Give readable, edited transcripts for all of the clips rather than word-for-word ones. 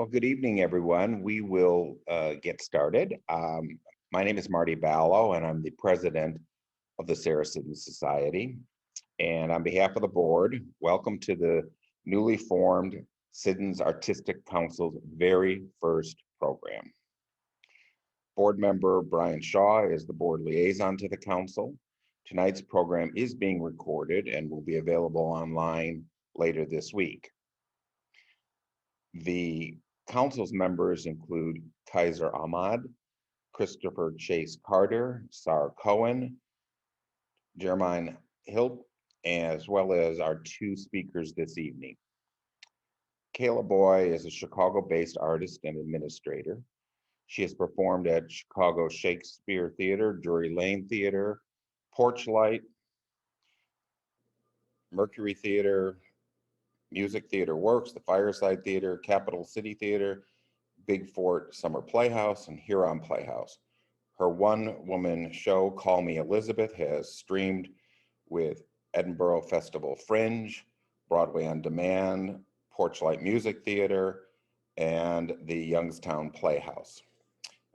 Well, good evening, everyone. We will get started. My name is Marty Ballo, and I'm the president of the Sarah Siddons Society. And on behalf of the board, welcome to the newly formed Siddons Artistic Council's very first program. Board member Brian Shaw is the board liaison to the council. Tonight's program is being recorded and will be available online later this week. The council's members include Kaiser Ahmad, Christopher Chase Carter, Sar Cohen, Jermaine Hilt, as well as our two speakers this evening. Kayla Boy is a Chicago-based artist and administrator. She has performed at Chicago Shakespeare Theater, Drury Lane Theater, Porchlight, Mercury Theater, Music Theater Works, the Fireside Theater, Capital City Theater, Big Fort Summer Playhouse, and Huron Playhouse. Her one-woman show, Call Me Elizabeth, has streamed with Edinburgh Festival Fringe, Broadway on Demand, Porchlight Music Theater, and the Youngstown Playhouse.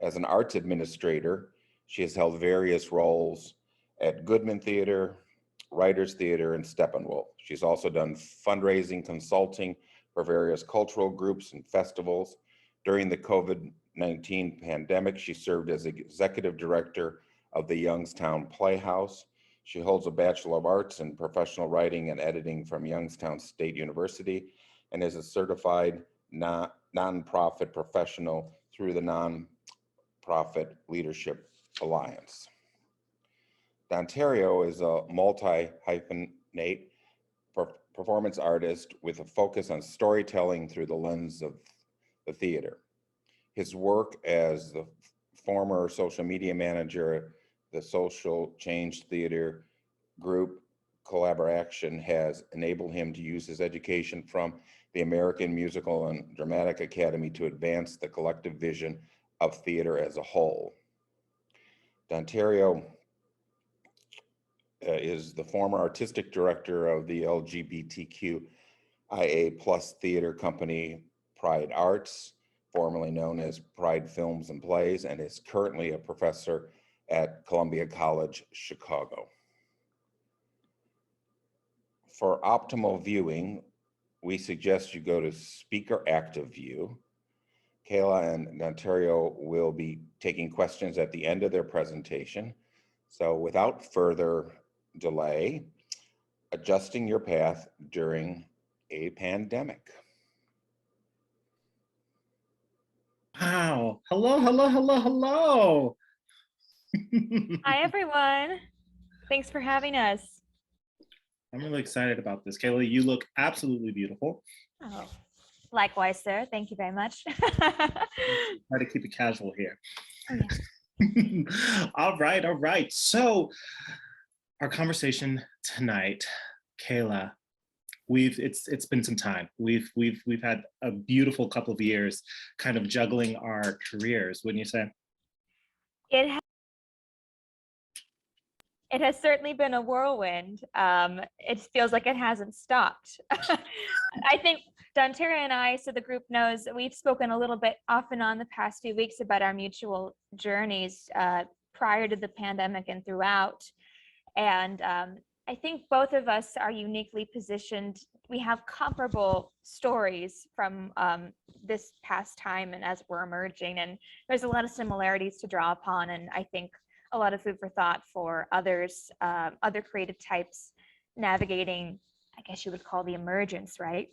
As an arts administrator, she has held various roles at Goodman Theater, Writers Theater, and Steppenwolf. She's also done fundraising consulting for various cultural groups and festivals. During the COVID-19 pandemic, she served as executive director of the Youngstown Playhouse. She holds a Bachelor of Arts in Professional Writing and Editing from Youngstown State University and is a certified nonprofit professional through the Nonprofit Leadership Alliance. Ontario is a multi-hyphenate performance artist with a focus on storytelling through the lens of the theater. His work as the former social media manager at the Social Change Theater Group Collaboration has enabled him to use his education from the American Musical and Dramatic Academy to advance the collective vision of theater as a whole. Ontario is the former artistic director of the LGBTQIA+ theater company Pride Arts, formerly known as Pride Films and Plays, and is currently a professor at Columbia College, Chicago. For optimal viewing, we suggest you go to Speaker Active View. Kayla and Ontario will be taking questions at the end of their presentation. So without further delay, adjusting your path during a pandemic. Wow. Hello, hello, hello, hello. Hi, everyone. Thanks for having us. I'm really excited about this. Kayla, you look absolutely beautiful. Oh, likewise, sir. Thank you very much. Try to keep it casual here. Oh, yeah. All right, all right. So our conversation tonight, Kayla, it's been some time. We've had a beautiful couple of years kind of juggling our careers, wouldn't you say? It has certainly been a whirlwind. It feels like it hasn't stopped. I think Ontario and I, so the group knows that we've spoken a little bit off and on the past few weeks about our mutual journeys prior to the pandemic and throughout. And I think both of us are uniquely positioned. We have comparable stories from this past time and as we're emerging, and there's a lot of similarities to draw upon, and I think a lot of food for thought for others, other creative types navigating, I guess you would call the emergence, right?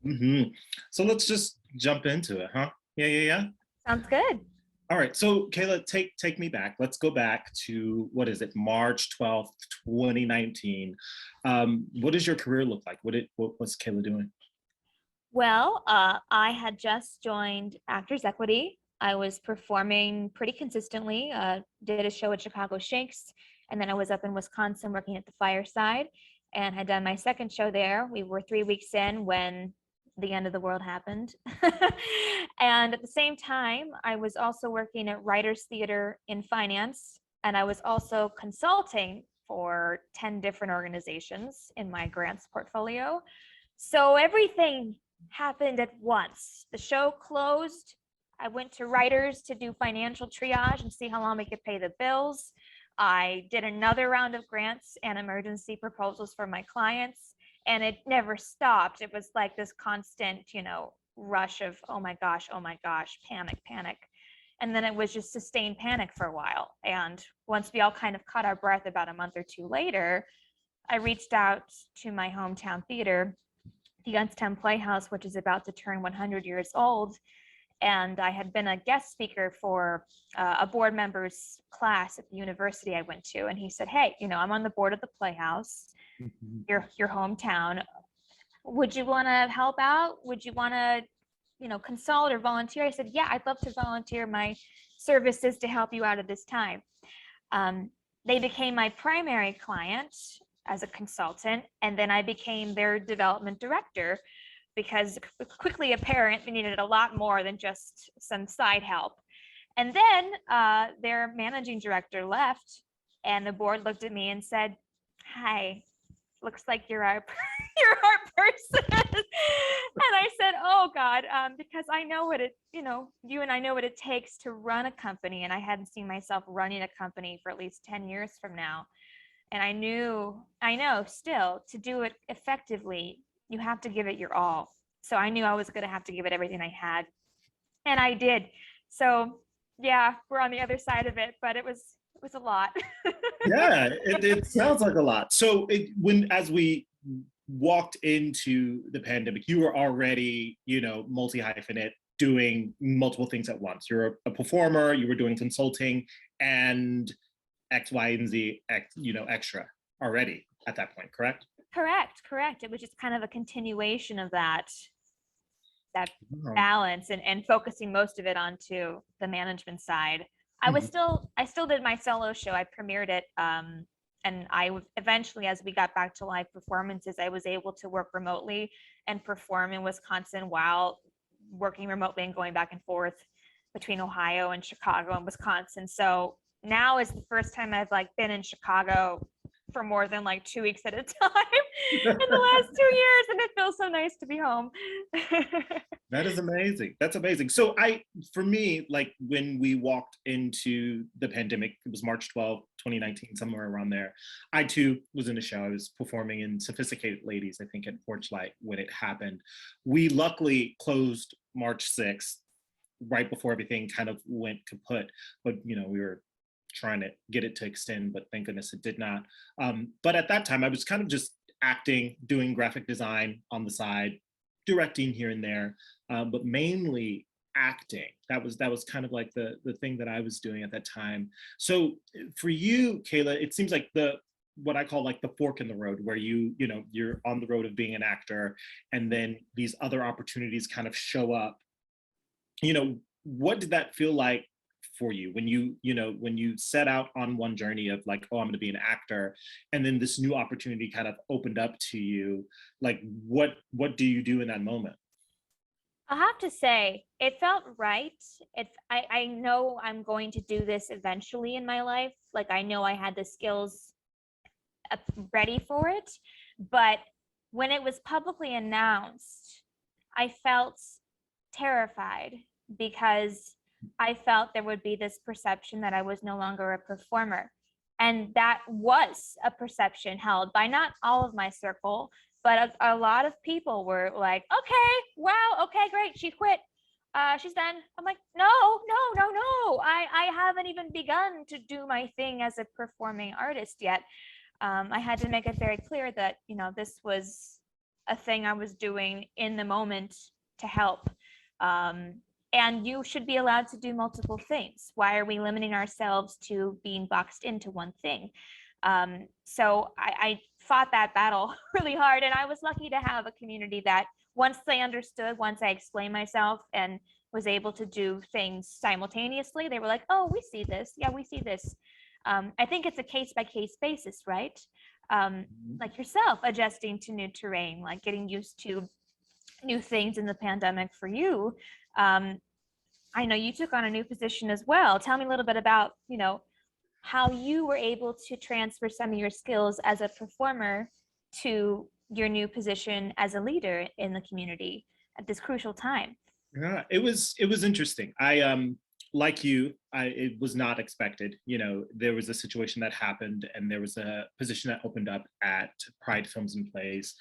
Mm-hmm. So let's just jump into it, huh? Yeah. Sounds good. All right, so Kayla, take me back. Let's go back to, what is it, March 12th, 2019. What does your career look like? What was Kayla doing? Well, I had just joined Actors Equity. I was performing pretty consistently, did a show at Chicago Shakes, and then I was up in Wisconsin working at the Fireside and had done my second show there. We were 3 weeks in when the end of the world happened. And at the same time, I was also working at Writers Theater in finance, and I was also consulting for 10 different organizations in my grants portfolio. So everything happened at once. The show closed. I went to writers to do financial triage and see how long we could pay the bills. I did another round of grants and emergency proposals for my clients, and it never stopped. It was like this constant, rush of, oh my gosh, panic, panic. And then it was just sustained panic for a while. And once we all kind of caught our breath about a month or two later, I reached out to my hometown theater, the Youngstown Playhouse, which is about to turn 100 years old. And I had been a guest speaker for a board member's class at the university I went to. And he said, hey, I'm on the board of the Playhouse, your hometown. Would you want to help out? Would you want to, consult or volunteer? I said, yeah, I'd love to volunteer my services to help you out at this time. They became my primary client as a consultant, and then I became their development director because it was quickly apparent we needed a lot more than just some side help. And then their managing director left, and the board looked at me and said, hi, looks like you're our person. And I said, oh God, because I know what you and I know what it takes to run a company, and I hadn't seen myself running a company for at least 10 years from now. And I know still, to do it effectively, you have to give it your all. So I knew I was going to have to give it everything I had, and I did. So yeah, we're on the other side of it, but it was a lot. Yeah, it sounds like a lot. So as we walked into the pandemic, you were already, multi-hyphenate, doing multiple things at once. You're a performer, you were doing consulting, and X, Y, and Z, extra already at that point, correct? Correct. It was just kind of a continuation of that balance and focusing most of it onto the management side. I still did my solo show. I premiered it. And I eventually, as we got back to live performances, I was able to work remotely and perform in Wisconsin while working remotely and going back and forth between Ohio and Chicago and Wisconsin. So now is the first time I've been in Chicago for more than 2 weeks at a time in the last 2 years, and it feels so nice to be home. That is amazing. That's amazing. So for me, when we walked into the pandemic, it was March 12th, 2019, somewhere around there. I too was in a show. I was performing in Sophisticated Ladies, I think at Porchlight when it happened. We luckily closed March 6th, right before everything kind of went kaput. But, we were trying to get it to extend, but thank goodness it did not. But at that time, I was kind of just acting, doing graphic design on the side, directing here and there, but mainly acting. That was kind of the thing that I was doing at that time. So for you, Kayla, it seems like what I call the fork in the road, where you're on the road of being an actor, and then these other opportunities kind of show up. What did that feel like for you when you set out on one journey of oh, I'm going to be an actor, and then this new opportunity kind of opened up to you? What do you do in that moment? I'll have to say it felt right. I know I'm going to do this eventually in my life. I know I had the skills ready for it, but when it was publicly announced, I felt terrified because I felt there would be this perception that I was no longer a performer. And that was a perception held by not all of my circle, but a lot of people were like, okay, wow, okay, great, she quit. She's done. I'm like, no. I haven't even begun to do my thing as a performing artist yet. I had to make it very clear that, this was a thing I was doing in the moment to help. And you should be allowed to do multiple things. Why are we limiting ourselves to being boxed into one thing? So I fought that battle really hard, and I was lucky to have a community that once they understood, once I explained myself and was able to do things simultaneously, they were like, oh, we see this. Yeah, we see this. I think it's a case-by-case basis, right? Like yourself, adjusting to new terrain, getting used to new things in the pandemic for you. I know you took on a new position as well. Tell me a little bit about, how you were able to transfer some of your skills as a performer to your new position as a leader in the community. at this crucial time? Yeah, it was interesting. Like you, it was not expected. You know, there was a situation that happened, and there was a position that opened up at Pride Films and Plays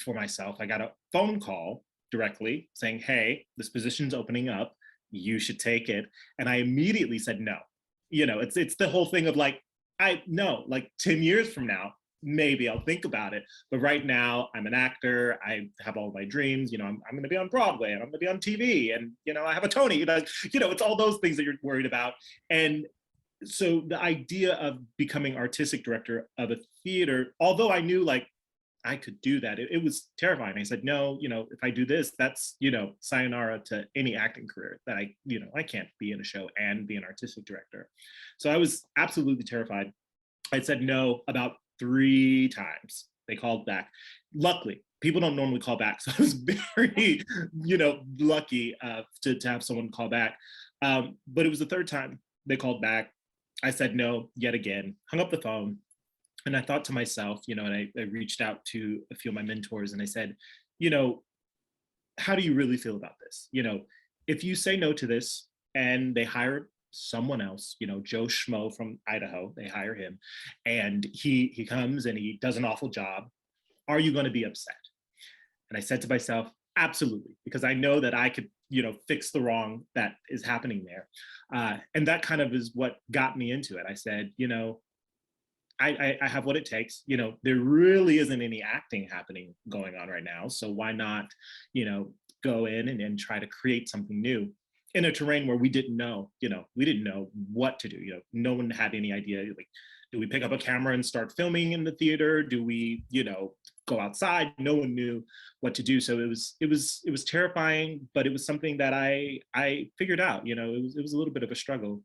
for myself. I got a phone call directly saying, "Hey, this position's opening up. You should take it." And I immediately said no. You know, it's the whole thing of like, I no, like 10 years from now, maybe I'll think about it. But right now, I'm an actor. I have all my dreams. You know, I'm going to be on Broadway, and I'm going to be on TV, and you know, I have a Tony. You know, it's all those things that you're worried about. And so the idea of becoming artistic director of a theater, although I knew like I could do that, it was terrifying. I said, no, you know, if I do this, that's, you know, sayonara to any acting career. That you know, I can't be in a show and be an artistic director. So I was absolutely terrified. I said no about 3 times. They called back. Luckily, people don't normally call back, so I was very, you know, lucky to have someone call back. But it was the 3rd time they called back. I said no yet again, hung up the phone, and I thought to myself, you know, and I reached out to a few of my mentors, and I said, you know, how do you really feel about this? You know, if you say no to this and they hire someone else, you know, Joe Schmo from Idaho, they hire him, and he comes and he does an awful job, are you going to be upset? And I said to myself, absolutely, because I know that I could, you know, fix the wrong that is happening there. And that kind of is what got me into it. I said, you know, I have what it takes. You know, there really isn't any acting happening going on right now. So why not, you know, go in and try to create something new in a terrain where we didn't know, you know, we didn't know what to do. You know, no one had any idea. Like, do we pick up a camera and start filming in the theater? Do we, you know, go outside? No one knew what to do. So it was terrifying, but it was something that I figured out. You know, it was a little bit of a struggle.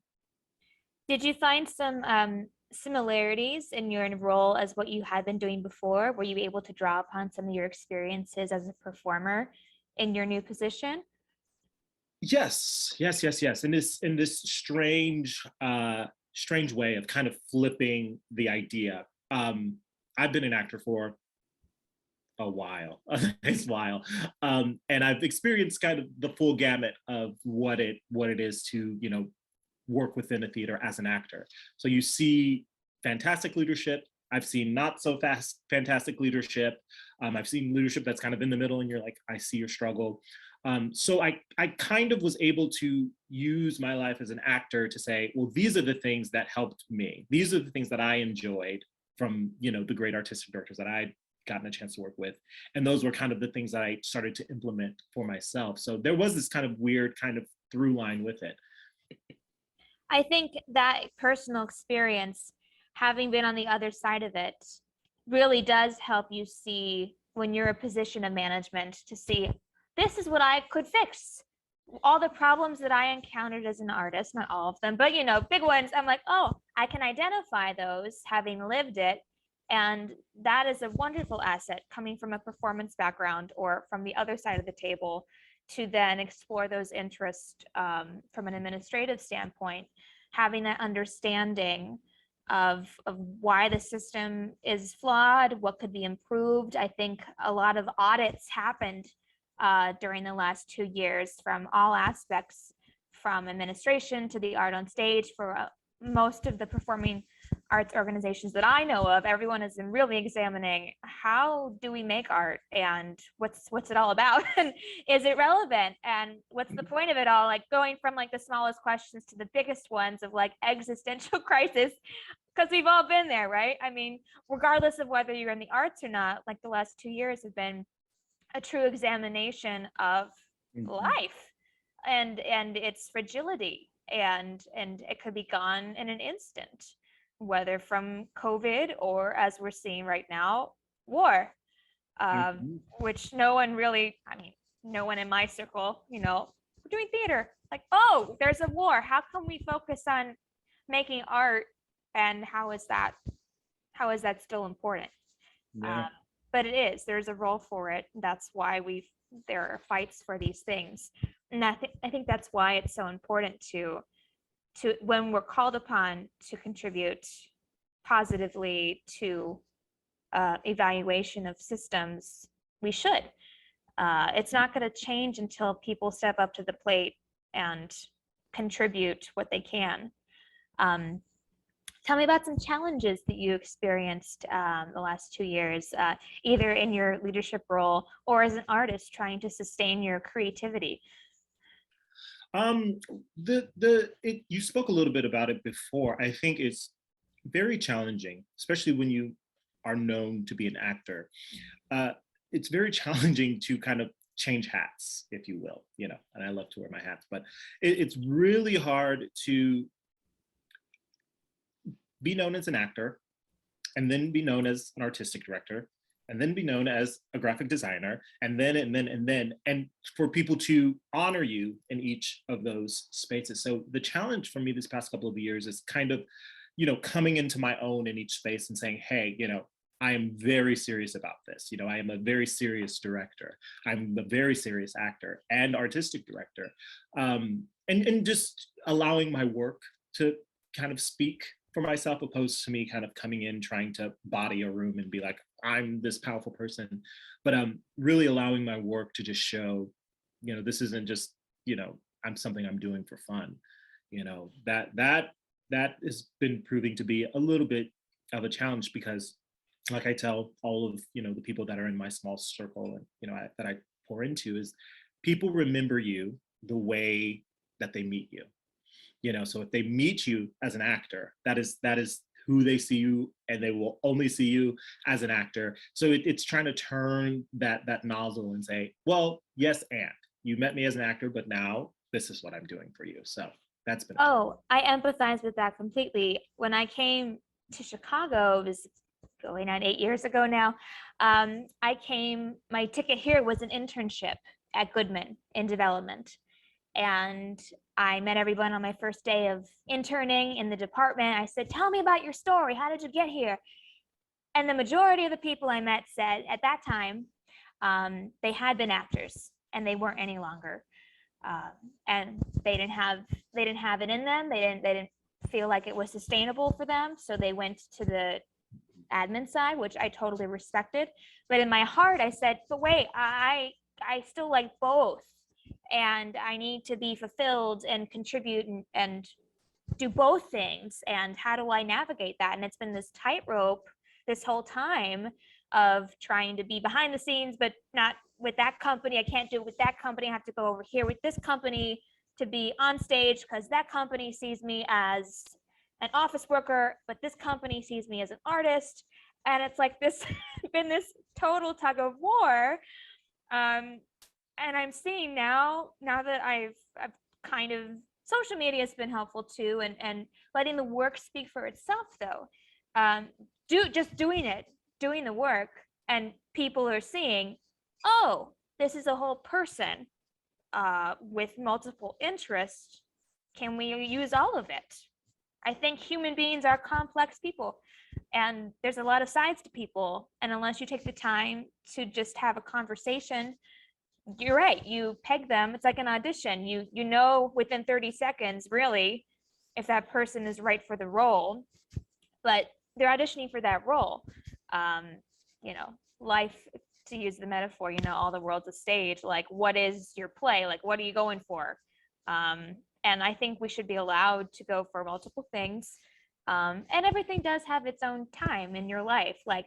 Did you find some similarities in your role as what you had been doing before? Were you able to draw upon some of your experiences as a performer in your new position? Yes. In this strange way of kind of flipping the idea. I've been an actor for a while, a nice while, and I've experienced kind of the full gamut of what it is to, you know, work within a theater as an actor. So you see fantastic leadership. I've seen not so fantastic leadership. I've seen leadership that's kind of in the middle, and you're like, I see your struggle. So I kind of was able to use my life as an actor to say, well, these are the things that helped me. These are the things that I enjoyed from, you know, the great artistic directors that I'd gotten a chance to work with. And those were kind of the things that I started to implement for myself. So there was this kind of weird kind of through line with it. I think that personal experience, having been on the other side of it, really does help you see when you're a position of management to see, this is what I could fix. All the problems that I encountered as an artist, not all of them, but you know, big ones, I'm like, oh, I can identify those having lived it. And that is a wonderful asset coming from a performance background or from the other side of the table to then explore those interests from an administrative standpoint, having that understanding of why the system is flawed, what could be improved. I think a lot of audits happened during the last 2 years from all aspects, from administration to the art on stage. For most of the performing arts organizations that I know of, everyone has been really examining, how do we make art, and what's it all about, and is it relevant, and what's the point of it all, like going from like the smallest questions to the biggest ones of like existential crisis, because we've all been there, right? I mean, regardless of whether you're in the arts or not, like the last 2 years have been a true examination of life and its fragility, and it could be gone in an instant, whether from COVID or, as we're seeing right now, war, which no one really, I mean, no one in my circle, you know, we're doing theater, like, oh, there's a war, how can we focus on making art, and how is that still important? Yeah. But there's a role for it. That's why there are fights for these things. And I think that's why it's so important to when we're called upon to contribute positively to evaluation of systems, we should. It's not going to change until people step up to the plate and contribute what they can. Tell me about some challenges that you experienced the last 2 years, either in your leadership role or as an artist trying to sustain your creativity. You spoke a little bit about it before. I think it's very challenging, especially when you are known to be an actor. It's very challenging to kind of change hats, if you will, and I love to wear my hats, but it's really hard to be known as an actor and then be known as an artistic director and then be known as a graphic designer and for people to honor you in each of those spaces. So the challenge for me this past couple of years is kind of, coming into my own in each space and saying, hey, I am very serious about this. I am a very serious director. I'm a very serious actor and artistic director. And just allowing my work to kind of speak for myself, opposed to me kind of coming in trying to body a room and be like, I'm this powerful person, but really allowing my work to just show, this isn't just, I'm something I'm doing for fun. That has been proving to be a little bit of a challenge, because like I tell all of, the people that are in my small circle and, that I pour into, is people remember you the way that they meet you. So if they meet you as an actor, that is who they see you, and they will only see you as an actor. So it's trying to turn that nozzle and say, well, yes, and you met me as an actor, but now this is what I'm doing for you. So that's been. Oh, I empathize with that completely. When I came to Chicago, it was going on 8 years ago now. My ticket here was an internship at Goodman in development. And I met everyone on my first day of interning in the department. I said, tell me about your story. How did you get here? And the majority of the people I met said at that time, they had been actors and they weren't any longer. And they didn't have it in them. They didn't feel like it was sustainable for them. So they went to the admin side, which I totally respected. But in my heart, I said, but wait, I still like both. And I need to be fulfilled and contribute and do both things. And how do I navigate that? And it's been this tightrope this whole time of trying to be behind the scenes, but not with that company. I can't do it with that company. I have to go over here with this company to be on stage because that company sees me as an office worker, but this company sees me as an artist. And it's like this, been this total tug of war. And I'm seeing now that I've kind of, social media has been helpful too, and letting the work speak for itself though. Doing the work, and people are seeing, oh, this is a whole person with multiple interests. Can we use all of it? I think human beings are complex people, and there's a lot of sides to people. And unless you take the time to just have a conversation, you're right, you peg them. It's like an audition. You know within 30 seconds, really, if that person is right for the role, but they're auditioning for that role. Life, to use the metaphor, all the world's a stage. Like, what is your play? Like, what are you going for? And I think we should be allowed to go for multiple things. And everything does have its own time in your life. Like,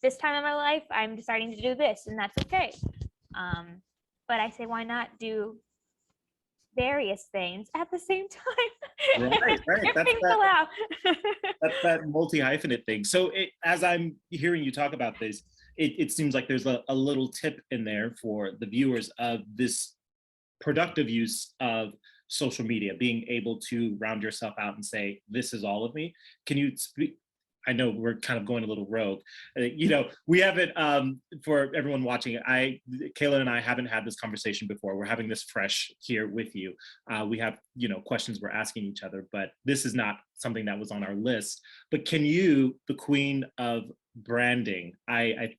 this time in my life, I'm deciding to do this, and that's okay. But I say, why not do various things at the same time? Right. That's that multi-hyphenate thing. So as I'm hearing you talk about this, it seems like there's a little tip in there for the viewers of this productive use of social media, being able to round yourself out and say, this is all of me. Can you speak? I know we're kind of going a little rogue. We haven't, for everyone watching, Kayla and I haven't had this conversation before. We're having this fresh here with you. We have, questions we're asking each other, but this is not something that was on our list. But can you, the queen of branding, I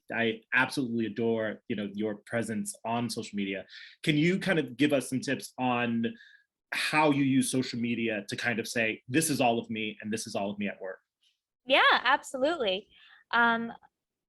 absolutely adore, your presence on social media. Can you kind of give us some tips on how you use social media to kind of say, this is all of me and this is all of me at work? Yeah, absolutely.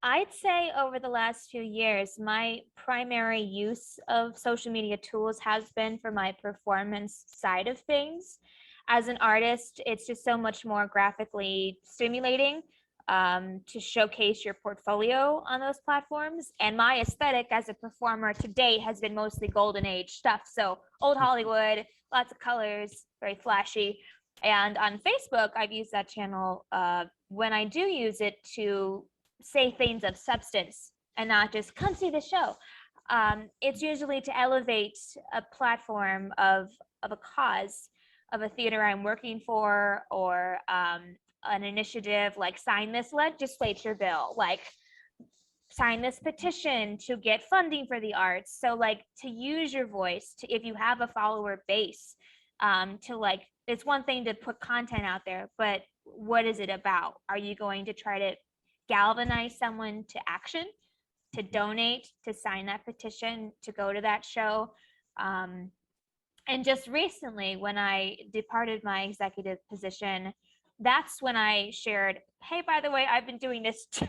I'd say over the last few years, my primary use of social media tools has been for my performance side of things. As an artist, it's just so much more graphically stimulating to showcase your portfolio on those platforms. And my aesthetic as a performer to date has been mostly golden age stuff. So old Hollywood, lots of colors, very flashy. And on Facebook, I've used that channel when I do use it to say things of substance and not just come see the show. It's usually to elevate a platform of a cause, of a theater I'm working for, or an initiative like sign this legislature bill, like sign this petition to get funding for the arts. So like to use your voice to, if you have a follower base, to like, it's one thing to put content out there, but what is it about? Are you going to try to galvanize someone to action, to donate, to sign that petition, to go to that show? And just recently, when I departed my executive position, that's when I shared, hey, by the way, I've been doing this too.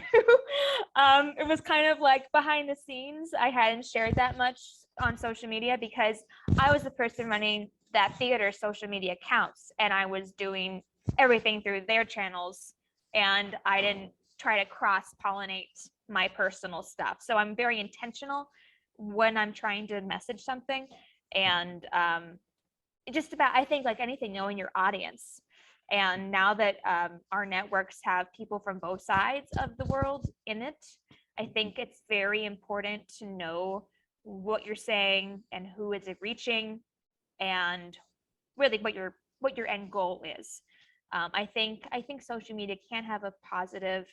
It was kind of like behind the scenes. I hadn't shared that much on social media because I was the person running that theater social media accounts, and I was doing everything through their channels, and I didn't try to cross-pollinate my personal stuff. So I'm very intentional when I'm trying to message something. And just about, I think like anything, knowing your audience. And now that our networks have people from both sides of the world in it, I think it's very important to know what you're saying and who is it reaching, and really what your end goal is. I think social media can have a positive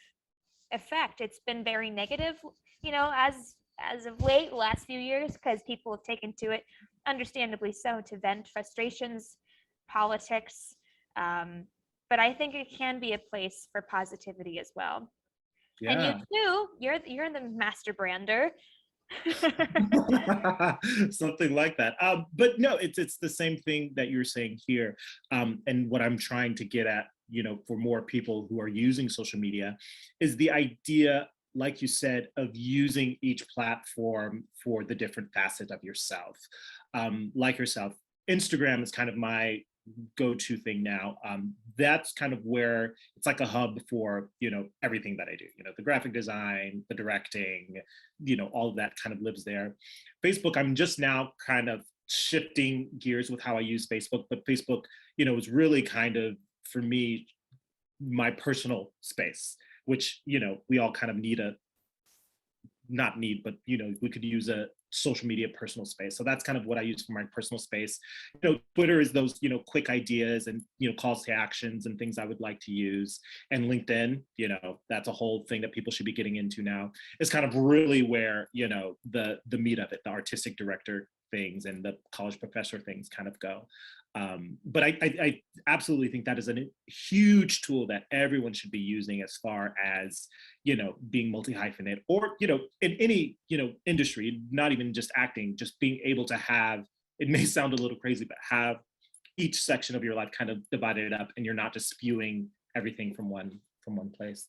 effect. It's been very negative, you know, as of late, last few years, because people have taken to it, understandably so, to vent frustrations, politics. But I think it can be a place for positivity as well. And you Yeah. too, you're the master brander. Something like that. But no, it's the same thing that you're saying here. And what I'm trying to get at, you know, for more people who are using social media, is the idea, like you said, of using each platform for the different facets of yourself. Like yourself, Instagram is kind of my go-to thing now. That's kind of where it's like a hub for, you know, everything that I do, you know, the graphic design, the directing, you know, all of that kind of lives there. Facebook, I'm just now kind of shifting gears with how I use Facebook, but Facebook, you know, is really kind of, for me, my personal space, which, you know, we all kind of need a, not need, but, you know, we could use a social media personal space. So that's kind of what I use for my personal space. You know, Twitter is those, you know, quick ideas and, you know, calls to actions and things I would like to use. And LinkedIn, you know, that's a whole thing that people should be getting into now. It's kind of really where, you know, the meat of it, the artistic director things and the college professor things kind of go. But I absolutely think that is a huge tool that everyone should be using as far as, you know, being multi-hyphenate, or, you know, in any, you know, industry, not even just acting, just being able to have, it may sound a little crazy, but have each section of your life kind of divided up, and you're not just spewing everything from one place.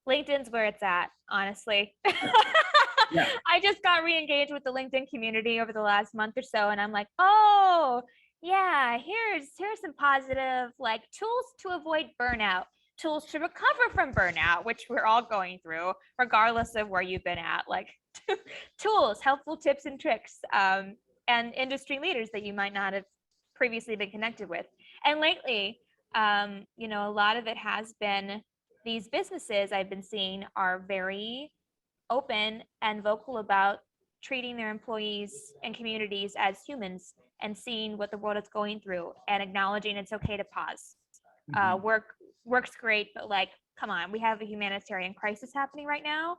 LinkedIn's where it's at, honestly. Yeah. I just got re-engaged with the LinkedIn community over the last month or so, and I'm like, oh yeah, here's some positive like tools to avoid burnout, tools to recover from burnout, which we're all going through, regardless of where you've been at, like tools, helpful tips and tricks, and industry leaders that you might not have previously been connected with. And lately, you know, a lot of it has been, these businesses I've been seeing are very open and vocal about treating their employees and communities as humans, and seeing what the world is going through and acknowledging it's okay to pause. Work's great, but like, come on, we have a humanitarian crisis happening right now.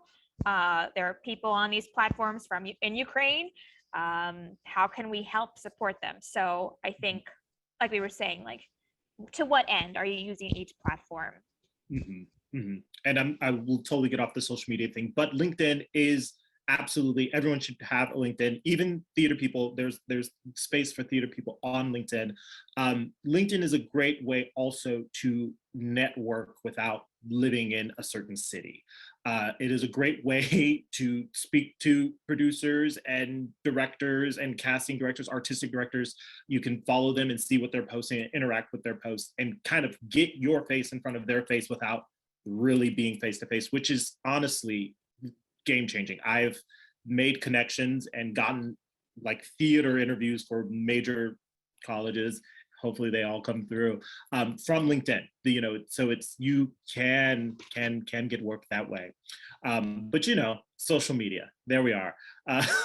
There are people on these platforms from in Ukraine. How can we help support them? So I think, like we were saying, like, to what end are you using each platform? And I will totally get off the social media thing, but LinkedIn is absolutely everyone should have a LinkedIn. Even theater people, there's space for theater people on LinkedIn. LinkedIn is a great way also to network without living in a certain city. It is a great way to speak to producers and directors and casting directors, artistic directors. You can follow them and see what they're posting and interact with their posts and kind of get your face in front of their face without really being face to face, which is honestly game changing. I've made connections and gotten like theater interviews for major colleges. Hopefully they all come through from LinkedIn. So it's you can get work that way. But social media. There we are.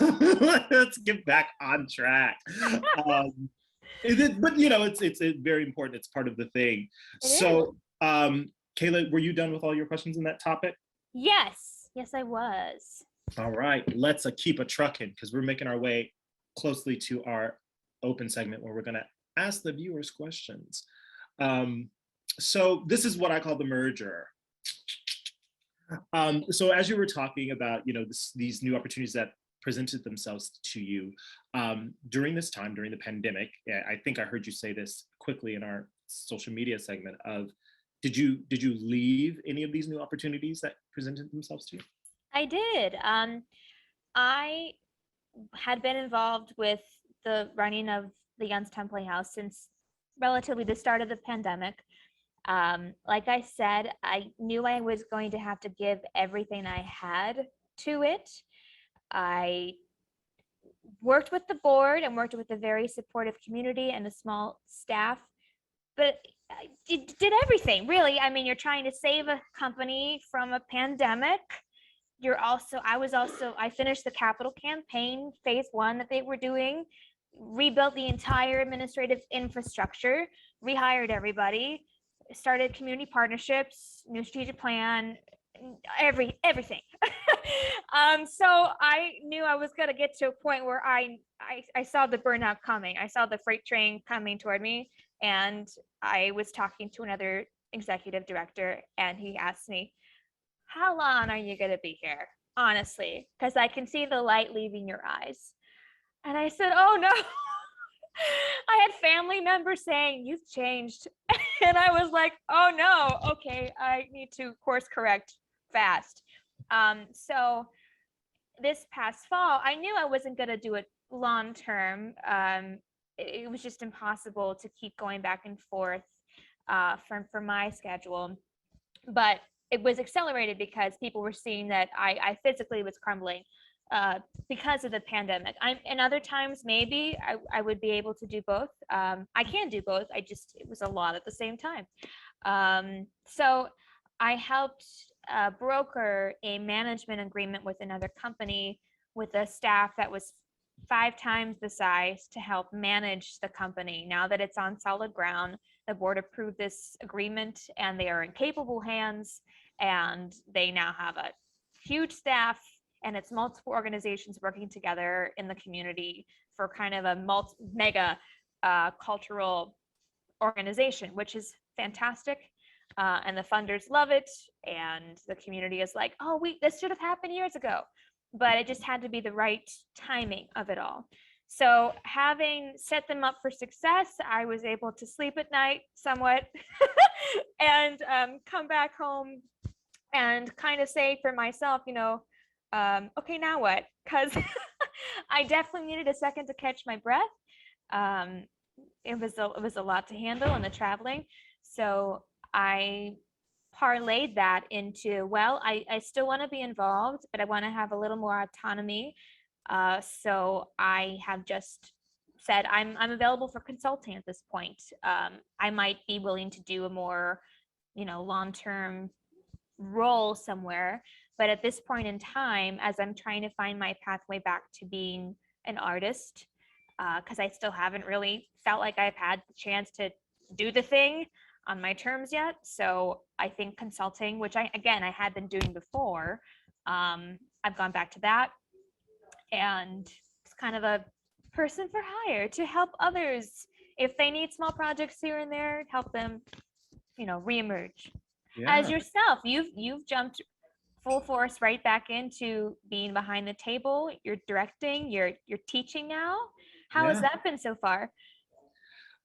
Let's get back on track. But it's very important. It's part of the thing. So, Kayla, were you done with all your questions in that topic? Yes, I was. All right, let's keep a trucking because we're making our way closely to our open segment where we're going to ask the viewers questions. So this is what I call the merger. So as you were talking about, these new opportunities that presented themselves to you during this time, during the pandemic, I think I heard you say this quickly in our social media segment of, did you leave any of these new opportunities that presented themselves to you? I did. I had been involved with the running of the Youngstown Playhouse since relatively the start of the pandemic. Like I said, I knew I was going to have to give everything I had to it. I worked with the board and worked with a very supportive community and a small staff, but I did everything, really. I mean, you're trying to save a company from a pandemic. I finished the capital campaign phase 1 that they were doing, rebuilt the entire administrative infrastructure, rehired everybody, started community partnerships, new strategic plan, everything. So I knew I was going to get to a point where I saw the burnout coming. I saw the freight train coming toward me, and I was talking to another executive director, and he asked me, how long are you going to be here? Honestly, because I can see the light leaving your eyes. And I said, oh no. I had family members saying, you've changed. And I was like, oh no, okay, I need to course correct fast. So this past fall, I knew I wasn't going to do it long term. It was just impossible to keep going back and forth for my schedule. But it was accelerated because people were seeing that I physically was crumbling because of the pandemic. And other times, maybe I would be able to do both. I can do both. It was a lot at the same time. So I helped broker a management agreement with another company with a staff that was 5 times the size to help manage the company. Now that it's on solid ground, the board approved this agreement and they are in capable hands, and they now have a huge staff, and it's multiple organizations working together in the community for kind of a mega cultural organization, which is fantastic. And the funders love it, and the community is like, oh, this should have happened years ago. But it just had to be the right timing of it all. So having set them up for success, I was able to sleep at night somewhat and come back home and kind of say for myself, okay, now what? Because I definitely needed a second to catch my breath. It was a lot to handle, and the traveling. So I parlayed that into, well, I still want to be involved, but I want to have a little more autonomy. So I have just said I'm available for consulting at this point. I might be willing to do a more, long-term role somewhere, but at this point in time, as I'm trying to find my pathway back to being an artist, because I still haven't really felt like I've had the chance to do the thing on my terms yet. So I think consulting, which I had been doing before, I've gone back to that, and it's kind of a person for hire to help others if they need small projects here and there, help them, reemerge. Yeah. As yourself, you've jumped full force right back into being behind the table. You're directing, you're teaching now. How has Yeah. that been so far?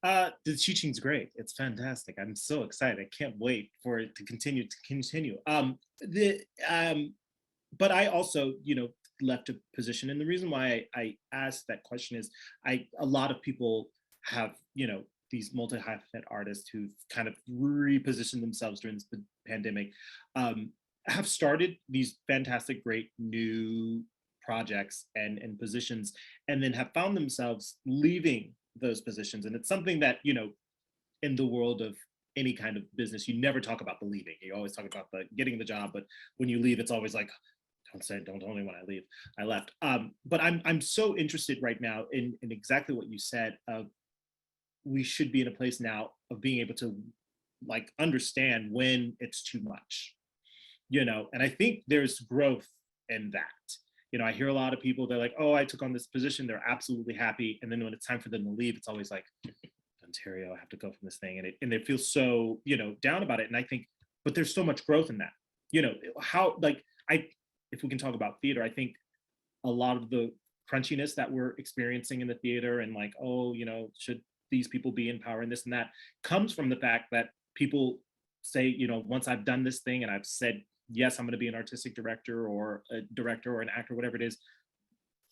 The teaching's great. It's fantastic. I'm so excited. I can't wait for it to continue. But I also, left a position, and the reason why I asked that question is, a lot of people have, these multi-hyphenate artists who've kind of repositioned themselves during this pandemic, have started these fantastic, great new projects and positions, and then have found themselves leaving those positions. And it's something that, in the world of any kind of business, you never talk about the leaving. You always talk about the getting the job, but when you leave, it's always like, don't tell me when I leave. I left. But I'm so interested right now in exactly what you said. We should be in a place now of being able to like understand when it's too much, and I think there's growth in that. I hear a lot of people, they're like, oh, I took on this position, they're absolutely happy, and then when it's time for them to leave, it's always like, Ontario, I have to go from this thing, and they feel so down about it. And I think, but there's so much growth in that. How, like, if we can talk about theater, I think a lot of the crunchiness that we're experiencing in the theater, and like, oh, should these people be in power and this and that, comes from the fact that people say, once I've done this thing and I've said, yes, I'm going to be an artistic director or a director or an actor, whatever it is,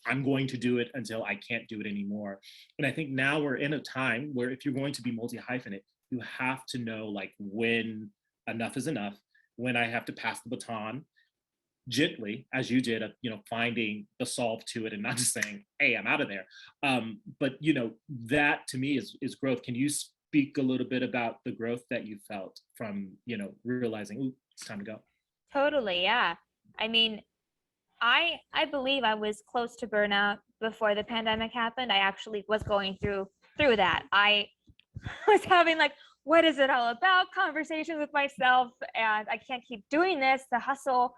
I'm going to do it until I can't do it anymore. And I think now we're in a time where if you're going to be multi-hyphenate, you have to know like when enough is enough, when I have to pass the baton gently, as you did, of finding the solve to it and not just saying, hey, I'm out of there. But that to me is growth. Can you speak a little bit about the growth that you felt from realizing, ooh, it's time to go? Totally, yeah. I mean, I believe I was close to burnout before the pandemic happened. I actually was going through that. I was having like, what is it all about? Conversations with myself, and I can't keep doing this. The hustle.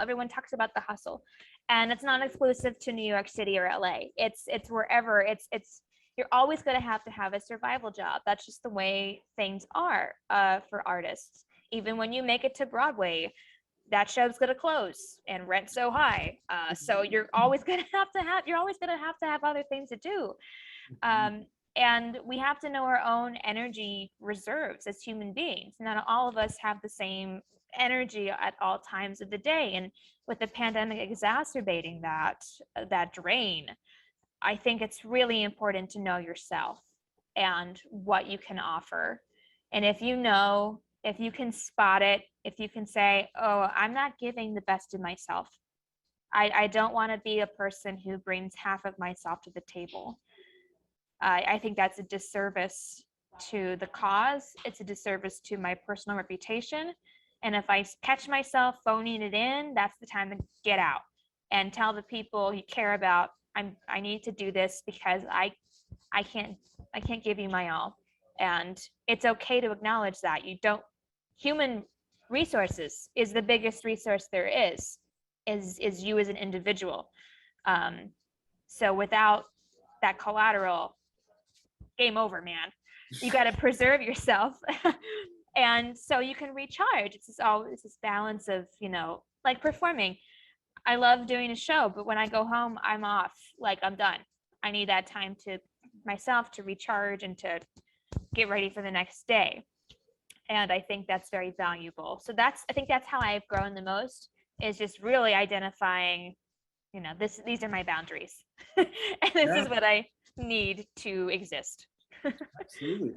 Everyone talks about the hustle, and it's not exclusive to New York City or LA. It's wherever. It's you're always going to have a survival job. That's just the way things are for artists. Even when you make it to Broadway, that show's going to close and rent's so high. So you're always going to have other things to do. And we have to know our own energy reserves as human beings. Not all of us have the same energy at all times of the day. And with the pandemic exacerbating that drain, I think it's really important to know yourself and what you can offer. And if you can spot it, if you can say, oh, I'm not giving the best of myself. I don't want to be a person who brings half of myself to the table. I think that's a disservice to the cause. It's a disservice to my personal reputation. And if I catch myself phoning it in, that's the time to get out and tell the people you care about, I need to do this because I can't give you my all. And it's okay to acknowledge that. Human resources is the biggest resource there is you as an individual. So without that collateral, game over, man. You got to preserve yourself. And so you can recharge. It's this balance of, like performing. I love doing a show, but when I go home, I'm off. Like I'm done. I need that time to myself to recharge and to get ready for the next day. And I think that's very valuable. So I think that's how I've grown the most, is just really identifying, these are my boundaries. And this is what I need to exist.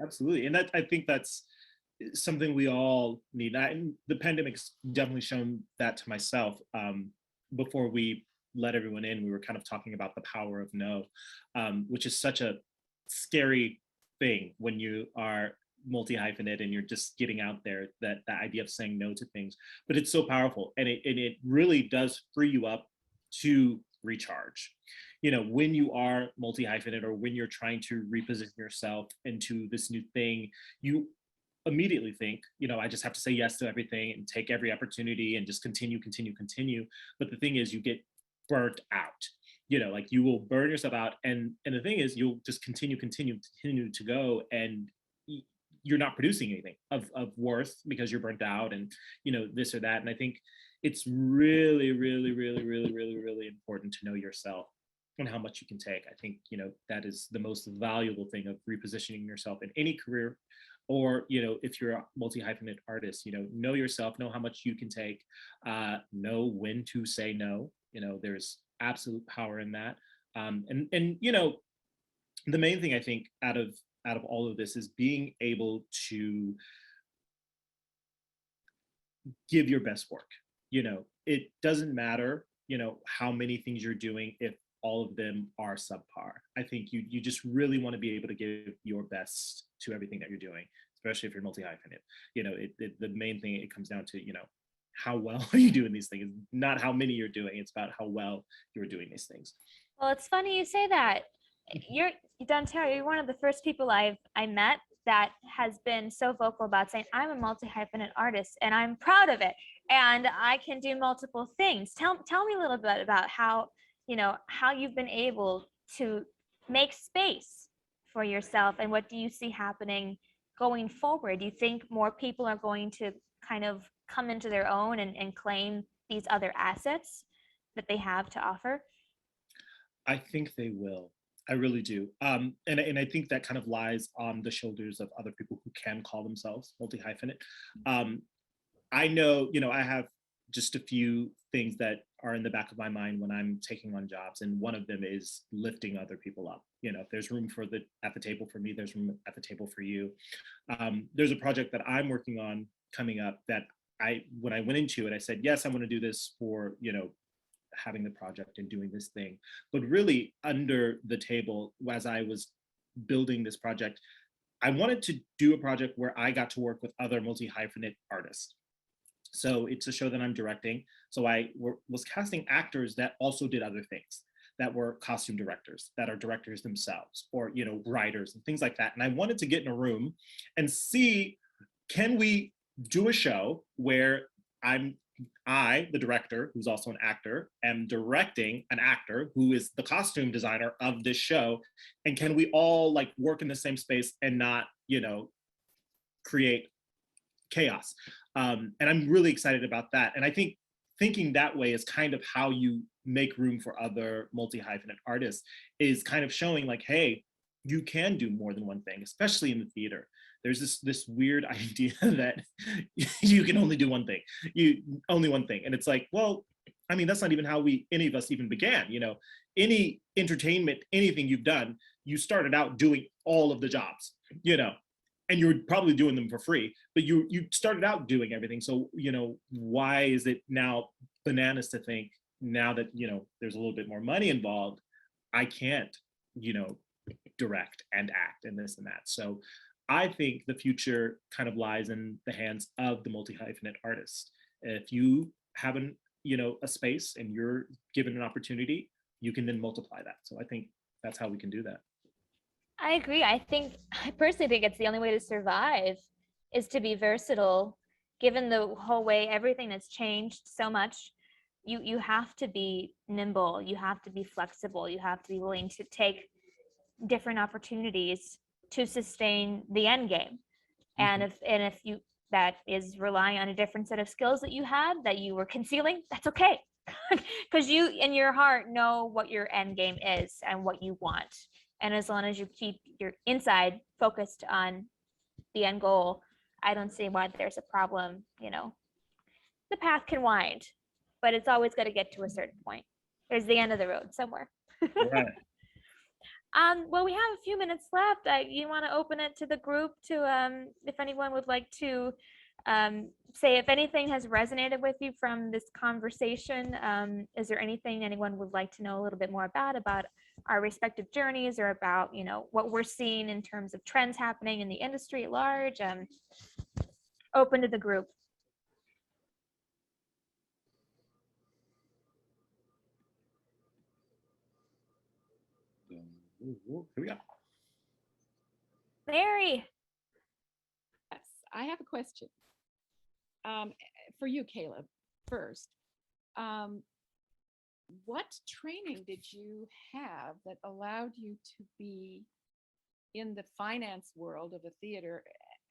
Absolutely. And I think that's something we all need. And the pandemic's definitely shown that to myself. Before we let everyone in, we were kind of talking about the power of no, which is such a scary thing when you are multi-hyphenate and you're just getting out there, that the idea of saying no to things. But it's so powerful, and it really does free you up to recharge. When you are multi-hyphenate, or when you're trying to reposition yourself into this new thing, you immediately think, I just have to say yes to everything and take every opportunity and just continue. But the thing is, you get burnt out. Like you will burn yourself out, and the thing is, you'll just continue to go, and you're not producing anything of worth because you're burnt out and, this or that. And I think it's really, really, really, really, really, really important to know yourself and how much you can take. I think, that is the most valuable thing of repositioning yourself in any career, or, if you're a multi-hyphenate artist, know yourself, know how much you can take, know when to say no. There's absolute power in that. And the main thing I think out of all of this is being able to give your best work. It doesn't matter, how many things you're doing if all of them are subpar. I think you just really want to be able to give your best to everything that you're doing, especially if you're multi-hyphenate. The main thing it comes down to, how well are you doing these things? Not how many you're doing, it's about how well you're doing these things. Well, it's funny you say that. You're Dontaria, you're one of the first people I met that has been so vocal about saying, I'm a multi-hyphenate artist and I'm proud of it and I can do multiple things. Tell me a little bit about how you've been able to make space for yourself, and what do you see happening going forward? Do you think more people are going to kind of come into their own and claim these other assets that they have to offer? I think they will. I really do. And I think that kind of lies on the shoulders of other people who can call themselves multi-hyphenate. I know, I have just a few things that are in the back of my mind when I'm taking on jobs. And one of them is lifting other people up. If there's room at the table for me, there's room at the table for you. There's a project that I'm working on coming up that when I went into it, I said, yes, I want to do this for, having the project and doing this thing. But really under the table, as I was building this project, I wanted to do a project where I got to work with other multi-hyphenate artists. So it's a show that I'm directing. So I was casting actors that also did other things, that were costume directors, that are directors themselves, or, writers and things like that. And I wanted to get in a room and see, can we do a show where I, the director, who's also an actor, am directing an actor who is the costume designer of this show, and can we all like work in the same space and not, create chaos? And I'm really excited about that. And I think thinking that way is kind of how you make room for other multi-hyphenate artists, is kind of showing like, hey, you can do more than one thing, especially in the theater. There's this weird idea that you can only do one thing, only one thing. And it's like, well, I mean, that's not even how any of us even began. Any entertainment, anything you've done, you started out doing all of the jobs, and you're probably doing them for free, but you started out doing everything. So, why is it now bananas to think now that, there's a little bit more money involved, I can't, direct and act and this and that. So I think the future kind of lies in the hands of the multi-hyphenate artists. If you have a space and you're given an opportunity, you can then multiply that. So I think that's how we can do that. I agree. I personally think it's the only way to survive is to be versatile, given the whole way everything has changed so much. You have to be nimble, you have to be flexible, you have to be willing to take different opportunities to sustain the end game. And if you that is relying on a different set of skills that you had that you were concealing, that's okay. Because you in your heart know what your end game is and what you want. And as long as you keep your inside focused on the end goal, I don't see why there's a problem. The path can wind, but it's always got to get to a certain point. There's the end of the road somewhere. Right. Well, we have a few minutes left. You want to open it to the group to, if anyone would like to say if anything has resonated with you from this conversation. Is there anything anyone would like to know a little bit more about our respective journeys, or about, what we're seeing in terms of trends happening in the industry at large? Open to the group. Here we go. Mary. Yes, I have a question for you, Caleb. First, what training did you have that allowed you to be in the finance world of a theater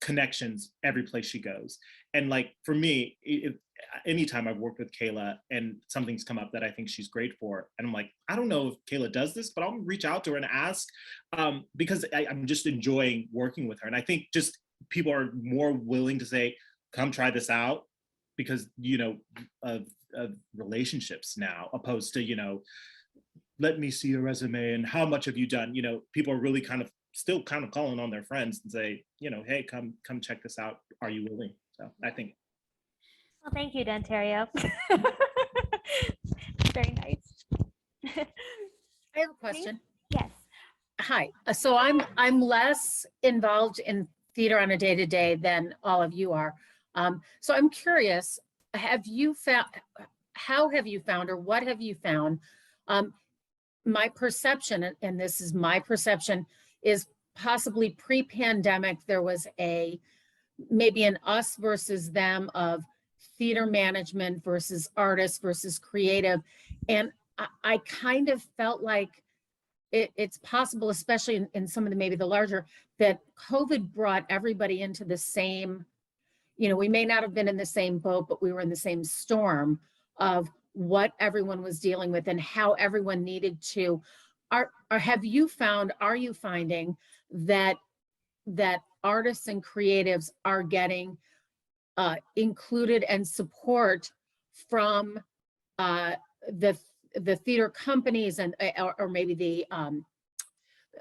connections every place she goes. And like for me, anytime I've worked with Kayla and something's come up that I think she's great for, and I'm like, I don't know if Kayla does this, but I'll reach out to her and ask, because I'm just enjoying working with her. And I think just people are more willing to say, come try this out, because, you know, of relationships now, opposed to, you know, let me see your resume and how much have you done? You know, people are really kind of still kind of calling on their friends and say, you know, hey, come check this out. Are you willing? So I think. Well, thank you, Dontario. Very nice. I have a question. Yes. Hi. So I'm less involved in theater on a day-to-day than all of you are. So I'm curious, how have you found, or what have you found? My perception, and this is my perception, is possibly pre-pandemic, there was maybe an us versus them of theater management versus artists versus creative. And I kind of felt like it's possible, especially in some of maybe the larger, that COVID brought everybody into the same, you know, we may not have been in the same boat, but we were in the same storm of what everyone was dealing with and how everyone needed to. Are you finding that artists and creatives are getting included and support from the theater companies and or maybe the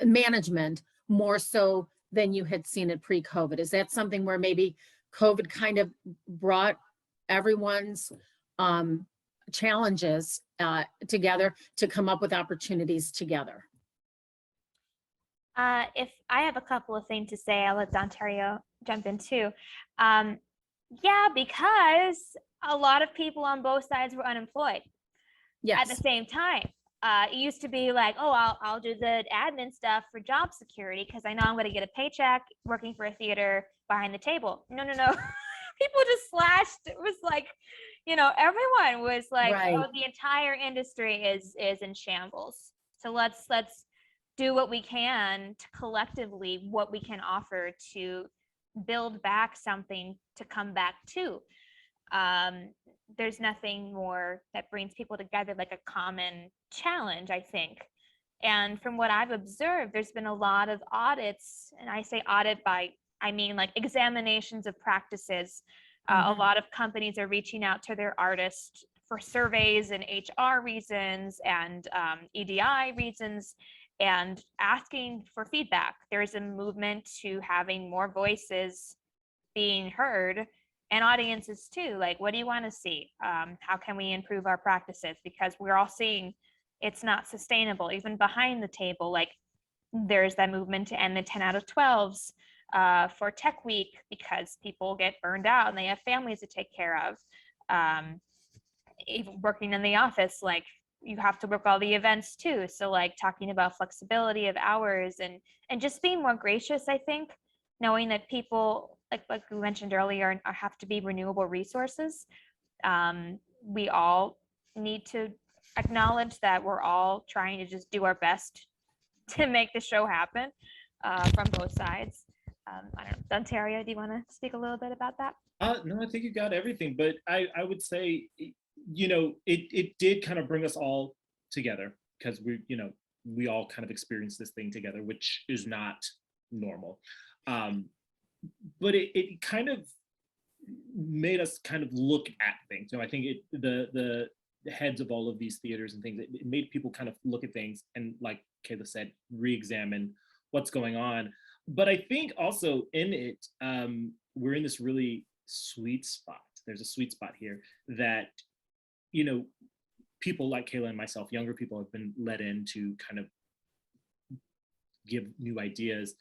management more so than you had seen it pre-COVID? Is that something where maybe COVID kind of brought everyone's challenges together to come up with opportunities together? If I have a couple of things to say, I'll let Dontario jump in too. Yeah, because a lot of people on both sides were unemployed at the same time. It used to be like, oh, I'll do the admin stuff for job security because I know I'm going to get a paycheck working for a theater behind the table. No. People just slashed. It was like, you know, everyone was like, Right. oh, the entire industry is in shambles. So let's do what we can to collectively what we can offer to build back something to come back to. There's nothing more that brings people together like a common challenge, I think. And from what I've observed, there's been a lot of audits, and I say audit I mean like examinations of practices. A lot of companies are reaching out to their artists for surveys and HR reasons and EDI reasons and asking for feedback. There's a movement to having more voices being heard and audiences too. Like, what do you want to see? How can we improve our practices? Because we're all seeing it's not sustainable, even behind the table. Like, there's that movement to end the 10 out of 12s for Tech Week because people get burned out and they have families to take care of. Even working in the office, like, you have to work all the events too. So like talking about flexibility of hours and just being more gracious, I think, knowing that people, like we mentioned earlier, have to be renewable resources. We all need to acknowledge that we're all trying to just do our best to make the show happen from both sides. I don't know, Dontario, do you want to speak a little bit about that? No, I think you got everything, but I would say, you know, it did kind of bring us all together because we all kind of experienced this thing together, which is not normal. But it kind of made us kind of look at things. So I think the heads of all of these theaters and things, it made people kind of look at things and, like Kayla said, re-examine what's going on. But I think also in it, we're in this really sweet spot. There's a sweet spot here that, you know, people like Kayla and myself, younger people, have been let in to kind of give new ideas,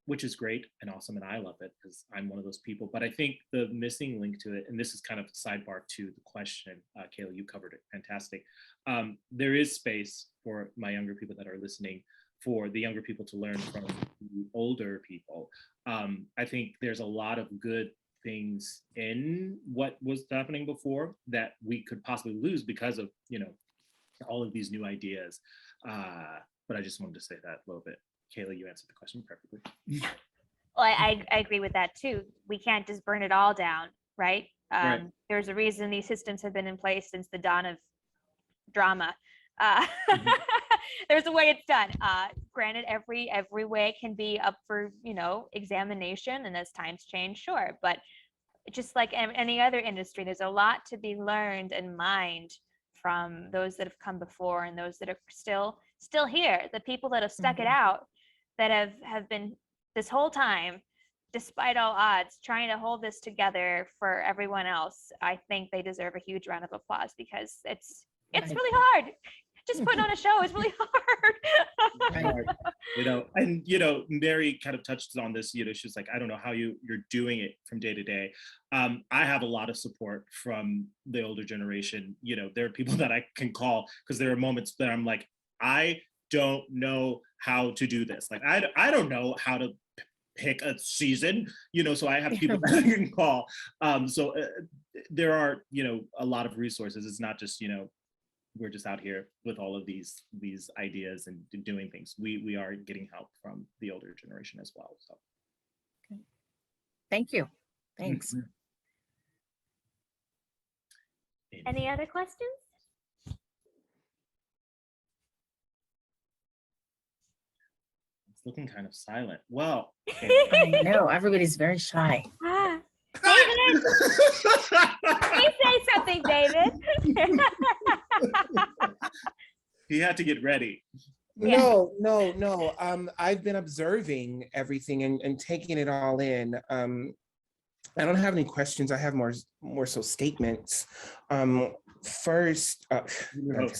which is great and awesome, and I love it because I'm one of those people. But I think the missing link to it, and this is kind of a sidebar to the question, Kayla, you covered it, fantastic. There is space for my younger people that are listening, for the younger people to learn from the older people. I think there's a lot of good things in what was happening before that we could possibly lose because of, you know, all of these new ideas. But I just wanted to say that a little bit. Kayla, you answered the question perfectly. Well, Well, I agree with that too. We can't just burn it all down, right? Right. There's a reason these systems have been in place since the dawn of drama. Mhm. There's a way it's done. Granted, every way can be up for examination, and as times change, sure. But just like any other industry, there's a lot to be learned and mined from those that have come before and those that are still here. The people that have stuck it out, that have been this whole time, despite all odds, trying to hold this together for everyone else. I think they deserve a huge round of applause because it's Right. really hard. Just putting on a show is really hard. Right. And Mary kind of touched on this. She's like, I don't know how you're doing it from day to day. I have a lot of support from the older generation. There are people that I can call because there are moments that I'm like, I don't know how to do this. Like, I don't know how to pick a season, so I have people that I can call. So there are, a lot of resources. It's not just, we're just out here with all of these ideas and doing things. We are getting help from the older generation as well. So Thank you. Thanks. Any other questions? it's looking kind of silent. Well, I know, everybody's very shy. David, please say something, David. he had to get ready. Yeah. No. I've been observing everything and taking it all in. I don't have any questions. I have more so statements. First, no.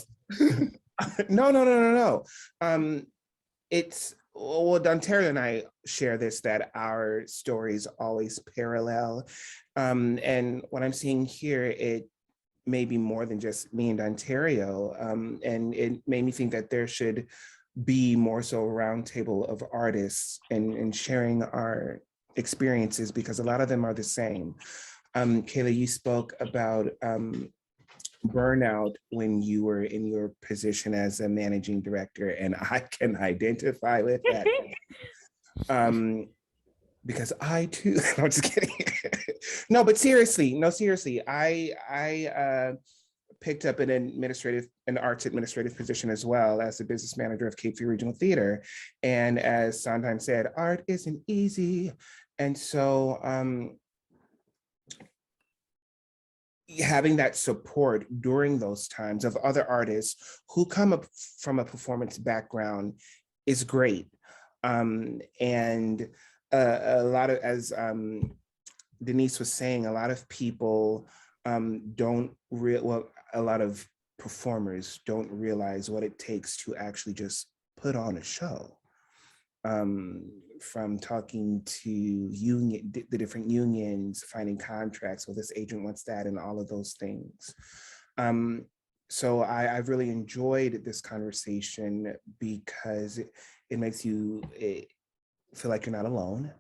It's well, Dontaria and I share this, that our stories always parallel. And what I'm seeing here, it may be more than just me and Ontario. And it made me think that there should be more so a roundtable of artists and sharing our experiences, because a lot of them are the same. Kayla, you spoke about burnout when you were in your position as a managing director, and I can identify with that. Because I too, no, I'm just kidding. No, but seriously, I picked up an arts administrative position as well as the business manager of Cape Fear Regional Theater. And as Sondheim said, art isn't easy. And so having that support during those times of other artists who come up from a performance background is great. And a lot of, as Denise was saying, a lot of people a lot of performers don't realize what it takes to actually just put on a show. From talking to the different unions, finding contracts, well, this agent wants that, and all of those things. So I've really enjoyed this conversation because it makes you feel like you're not alone.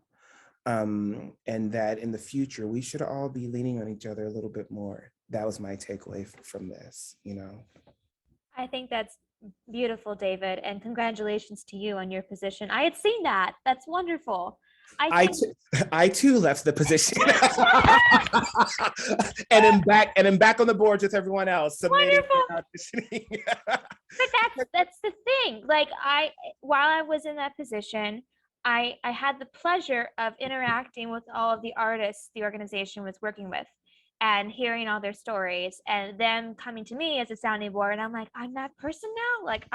And that in the future, we should all be leaning on each other a little bit more. That was my takeaway from this, I think that's beautiful, David, and congratulations to you on your position. I had seen that. That's wonderful. I too left the position and am back on the board with everyone else. Wonderful. But that's the thing. Like, while I was in that position, I had the pleasure of interacting with all of the artists the organization was working with and hearing all their stories, and them coming to me as a sounding board. And I'm like, I'm that person now. Like,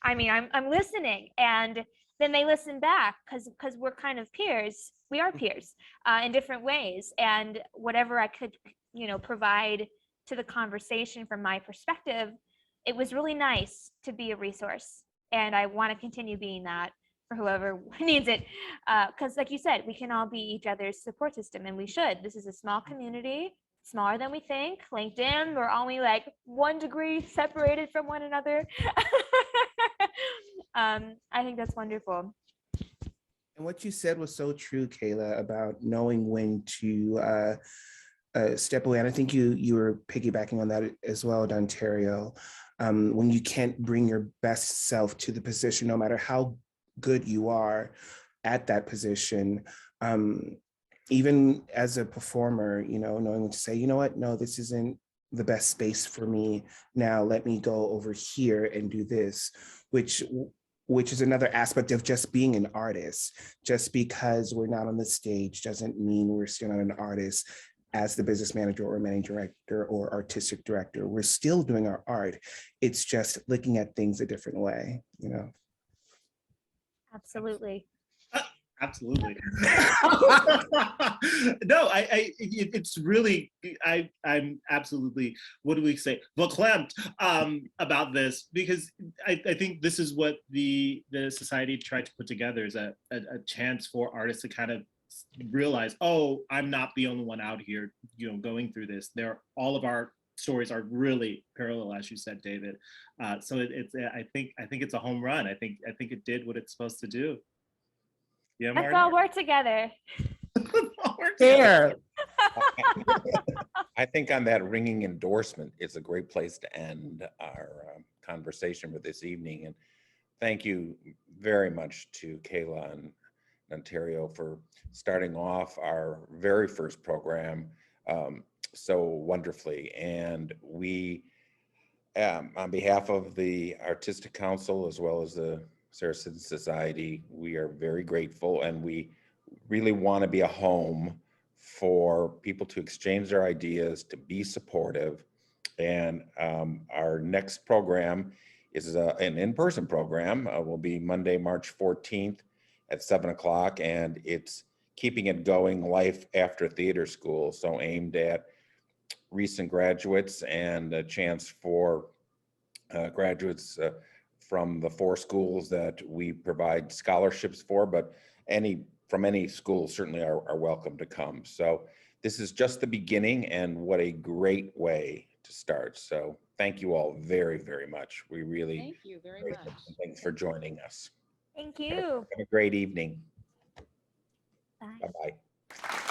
I'm listening. And then they listen back because we're kind of peers. We are peers in different ways. And whatever I could, provide to the conversation from my perspective, it was really nice to be a resource. And I want to continue being that for whoever needs it. Because like you said, we can all be each other's support system, and we should. This is a small community, smaller than we think. LinkedIn, we're only like 1 degree separated from one another. I think that's wonderful. And what you said was so true, Kayla, about knowing when to step away. And I think you were piggybacking on that as well, Ontario. When you can't bring your best self to the position, no matter how good you are, at that position, even as a performer, knowing when to say, you know what, no, this isn't the best space for me. Now let me go over here and do this, which is another aspect of just being an artist. Just because we're not on the stage doesn't mean we're still not an artist. As the business manager or managing director or artistic director, we're still doing our art. It's just looking at things a different way, Absolutely. Absolutely. No, it's really, I'm absolutely, what do we say, verklempt about this, because I think this is what the society tried to put together, is a chance for artists to kind of realize, oh, I'm not the only one out here, going through this. All of our stories are really parallel, as you said, David. So it's, I think it's a home run. I think it did what it's supposed to do. Yeah, Let's Marty? all work together. Fair. I think on that ringing endorsement is a great place to end our conversation with this evening. And thank you very much to Kayla and Ontario for starting off our very first program so wonderfully. And we, on behalf of the Artistic Council, as well as the Sarah Siddons Society, we are very grateful, and we really want to be a home for people to exchange their ideas, to be supportive. And our next program is an in-person program. Will be Monday, March 14th at 7 o'clock, and it's Keeping It Going, Life After Theater School. So aimed at recent graduates, and a chance for graduates from the 4 schools that we provide scholarships for, but from any school certainly are welcome to come. So this is just the beginning, and what a great way to start. So thank you all very, very much. We really Thank you very much. thanks for joining us. Thank you. Have a great evening. Bye. Bye-bye.